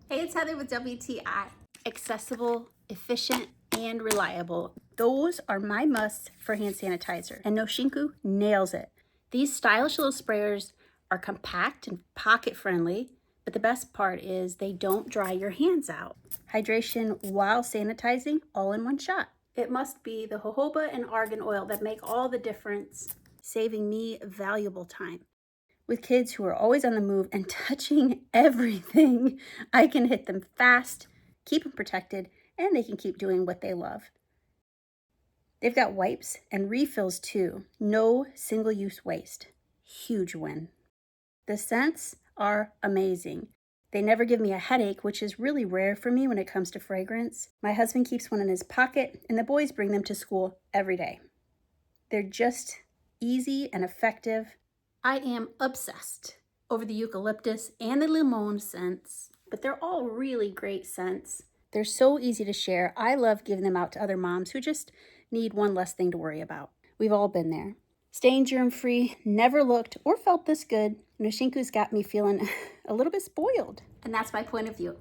Hey, it's Heather with WTI. Accessible, efficient, and reliable. Those are my musts for hand sanitizer, and Noshinku nails it. These stylish little sprayers are compact and pocket friendly, but the best part is they don't dry your hands out. Hydration while sanitizing, all in one shot. It must be the jojoba and argan oil that make all the difference, saving me valuable time. With kids who are always on the move and touching everything, I can hit them fast, keep them protected, and they can keep doing what they love. They've got wipes and refills too. No single-use waste. Huge win. The scents are amazing. They never give me a headache, which is really rare for me when it comes to fragrance. My husband keeps one in his pocket, and the boys bring them to school every day. They're just easy and effective. I am obsessed over the eucalyptus and the limon scents, but they're all really great scents. They're so easy to share. I love giving them out to other moms who just need one less thing to worry about. We've all been there. Staying germ-free, never looked or felt this good. Noshinku's got me feeling a little bit spoiled. And that's my point of view.